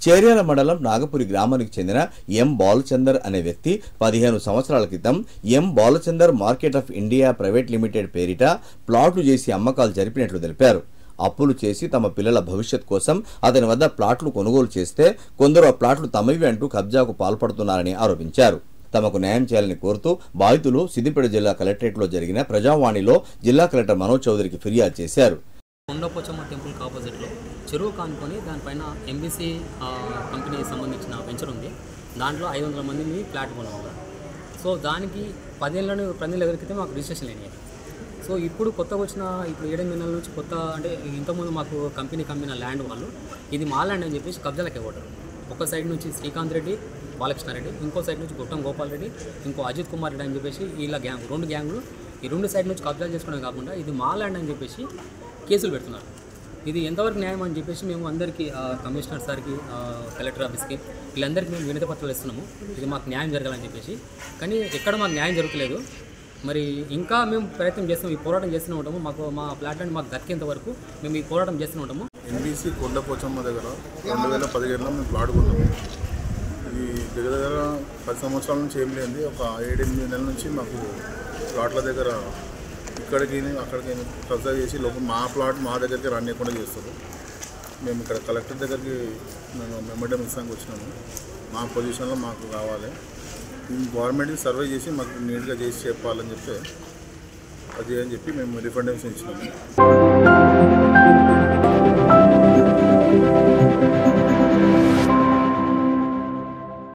చేర్యాల మండలం నాగపురి గ్రామానికి చెందిన ఎం బాలచందర్ అనే వ్యక్తి 15 సంవత్సరాల క్రితం M Balachander market of India private limited పేరిట ప్లాట్లు చేసి అమ్మకాలు జరిపినట్లు తెలిపారు. అప్పులు చేసి తమ పిల్లల భవిష్యత్ కోసం అతని వద్ద ప్లాట్లు కొనుగోలు చేస్తే కొందరు ఆ ప్లాట్లు తమవి అంటూ కబ్జాకు పాల్పడుతున్నారని ఆరోపించారు. తమకు న్యాయం చేయాలని కోరుతూ బాధితులు సిద్దిపేట జిల్లా కలెక్టరేట్లో జరిగిన ప్రజావాణిలో జిల్లా కలెక్టర్ మనోజ్ చౌదరికి ఫిర్యాదు చేశారు. కొండపోచమ్మ టెంపుల్కి ఆపోజిట్లో చెరువు కానుకొని దానిపైన ఎంబీసీ కంపెనీకి సంబంధించిన వెంచర్ ఉంది. దాంట్లో 500 మందిని ఫ్లాట్ కొన్నాము. సో దానికి 10 ఏళ్ళ క్రితం మాకు రిజిస్ట్రేషన్ అయినాయి. సో ఇప్పుడు కొత్తగా వచ్చిన 7 నెలల నుంచి కొత్త అంటే ఇంతకుముందు మాకు కంపెనీ కమ్మిన ల్యాండ్ వాళ్ళు ఇది మా ల్యాండ్ అని చెప్పేసి కబ్జాలకి ఇవ్వటరు. ఒక సైడ్ నుంచి శ్రీకాంత్ రెడ్డి, బాలకృష్ణారెడ్డి, ఇంకో సైడ్ నుంచి గుట్టం గోపాల్ రెడ్డి, ఇంకో అజిత్ కుమార్ రెడ్డి అని చెప్పేసి ఇలా గ్యాంగ్ 2 గ్యాంగులు ఈ 2 సైడ్ నుంచి కబ్జాలు చేసుకోవడం కాకుండా ఇది మా ల్యాండ్ అని చెప్పేసి కేసులు పెడుతున్నారు. ఇది ఎంతవరకు న్యాయం అని చెప్పేసి మేము అందరికీ కమిషనర్ సార్కి, కలెక్టర్ ఆఫీస్కి వీళ్ళందరికీ మేము వినతి పత్రాలు ఇస్తున్నాము. ఇది మాకు న్యాయం జరగాలని చెప్పేసి. కానీ ఎక్కడ మాకు న్యాయం జరగలేదు. మరి ఇంకా మేము ప్రయత్నం చేస్తాం, ఈ పోరాటం చేస్తూనే ఉంటాము. మా ఫ్లాట్ అండ్ మాకు దక్కేంత వరకు మేము ఈ పోరాటం చేస్తూనే ఉంటాము. ఎంబీసీ కొండపోచమ్మ దగ్గర 2015లో మేము ప్లాట్ కొన్నాము. ఈ దగ్గర 10 సంవత్సరాల నుంచి ఏం లేనిది ఒక 7-8 నెలల నుంచి మాకు ప్లాట్ల దగ్గర ఇక్కడికి అక్కడికి కబ్జా చేసి లోపల మా ప్లాట్ మా దగ్గరికి రానియకుండా చేస్తారు. మేము ఇక్కడ కలెక్టర్ దగ్గరికి మేము మెమోరియం ఇస్తానికి వచ్చినాము. మా పొజిషన్లో మాకు కావాలి, గవర్నమెంట్కి సర్వే చేసి మాకు నీట్గా చేసి చెప్పాలని చెప్తే అది అని చెప్పి మేము రిఫండేషన్ ఇచ్చినాము.